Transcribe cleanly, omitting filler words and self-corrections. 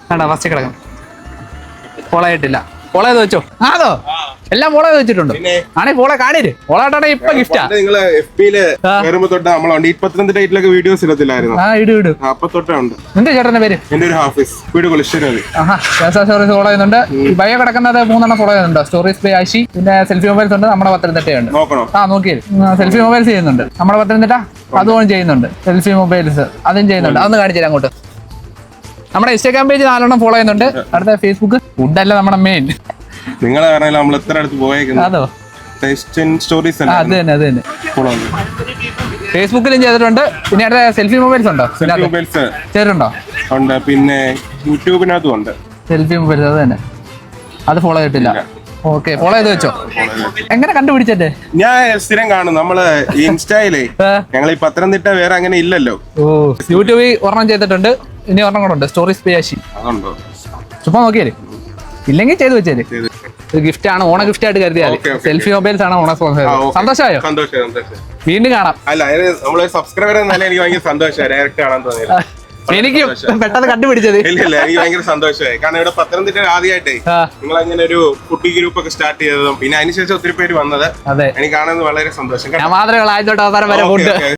വേണ്ട ഫസ്റ്റ് കിടക്കും. ഫോളോ ആയിട്ടില്ല. ഫോളോ ചെയ്ത് വെച്ചോ. അതോ എല്ലാം ഫോളോ ചെയ്ത് വെച്ചിട്ടുണ്ട്. ആണെ ഫോളോ കാണിര്. ഫോളോ ആയിട്ടാണ് ഇപ്പൊ ഗിഫ്റ്റാ. നിങ്ങള് FB-ല് കയറുമ്പോ തൊട്ട് നമ്മളുണ്ട്. 22 വീഡിയോസ് ഇടത്തില്ലായിരുന്നു. ഇട് അപ്പൊ തൊട്ടുണ്ട്. നിന്റെ ചേട്ടന്റെ പേര്? എന്റെ ഒരു ഹാഫീസ് വീട് കൊളിശ്ശേരി. സ്റ്റോറീസ് ഫോളോ ചെയ്യുന്നുണ്ട്. ബയോ കിടക്കുന്നത് 3 ഫോളോ ചെയ്യുന്നുണ്ട്. സ്റ്റോറീസ് ബൈ ആശി, പിന്നെ സെൽഫി മൊബൈൽസ് ഉണ്ട്. നമ്മുടെ പത്തനംതിട്ടയുണ്ട്. നോക്കണോ? നോക്കിയത് സെൽഫി മൊബൈൽസ് ചെയ്യുന്നുണ്ട്. നമ്മുടെ പത്തനംതിട്ട അതുകൊണ്ട് ചെയ്യുന്നുണ്ട്. സെൽഫി മൊബൈൽസ് അതും ചെയ്യുന്നുണ്ട്. അതൊന്ന് കാണിച്ചു തരാം അങ്ങോട്ട്. നമ്മുടെ ഇൻസ്റ്റാഗ്രാം പേജ് 4 ഫോളോ ചെയ്യുന്നുണ്ട്. അടുത്ത ഫേസ്ബുക്ക്. ഫുഡല്ല നമ്മുടെ മെയിൻ. നിങ്ങളെ കാരണം നമ്മൾ എത്ര അടുത്ത് പോയേക്കുന്നത്. അതോ സ്റ്റോറീസ് അത് തന്നെ ഫേസ്ബുക്കിലും ചെയ്തിട്ടുണ്ട്. പിന്നെ അടുത്ത സെൽഫി മൊബൈൽസ് ഉണ്ടോ? മൊബൈൽസ് ചെയ്തിട്ടുണ്ടോ? ഉണ്ട്. പിന്നെ യൂട്യൂബിനകത്തും ഉണ്ട് സെൽഫി മൊബൈൽസ്. അത് തന്നെ. അത് ഫോളോ ചെയ്തിട്ടില്ല. ഓക്കെ, ഫോളോ ചെയ്ത് വെച്ചോ. എങ്ങനെ കണ്ടുപിടിച്ചേ? ഞാൻ സ്ഥിരം കാണും. നമ്മള് ഇൻസ്റ്റയിലേ ഞങ്ങൾ ഈ പത്തനംതിട്ട വേറെ അങ്ങനെ ഇല്ലല്ലോ. യൂട്യൂബിൽ ഒരെണ്ണം ചെയ്തിട്ടുണ്ട്. ഇനി ഒരെണ്ണം കൂടെ ഉണ്ട്. സ്റ്റോറീസ് പേശി. അതുണ്ടോ? ചുമ്മാ നോക്കിയാലേ. ഇല്ലെങ്കിൽ ചെയ്ത് വെച്ചേര്. ഗിഫ്റ്റ് ആണ്. ഓണ ഗിഫ്റ്റ് ആയിട്ട് കരുതിയാൽ സെൽഫി മൊബൈൽസ് ആണ് ഓണ സ്പോൺസർ. സന്തോഷമായോ? വീണ്ടും കാണാം. അല്ല, നമ്മള് സബ്സ്ക്രൈബർ എന്നാലും എനിക്ക് ഭയങ്കര സന്തോഷമായി. ഡയറക്റ്റ് കാണാൻ തോന്നിയത്. എനിക്ക് പെട്ടെന്ന് കണ്ടുപിടിച്ചത്. ഇല്ല, എനിക്ക് ഭയങ്കര സന്തോഷമായി. കാരണം ഇവിടെ പത്തനംതിട്ട ആദ്യമായിട്ടേ നിങ്ങൾ അങ്ങനെ ഒരു കുട്ടി ഗ്രൂപ്പ് ഒക്കെ സ്റ്റാർട്ട് ചെയ്തതും പിന്നെ അതിനുശേഷം ഒത്തിരി പേര് വന്നത് എനിക്ക് കാണുന്നത് വളരെ സന്തോഷം. ഞാൻ മാത്രമേ ആദ്യമായിട്ട് അവസാനം വരെ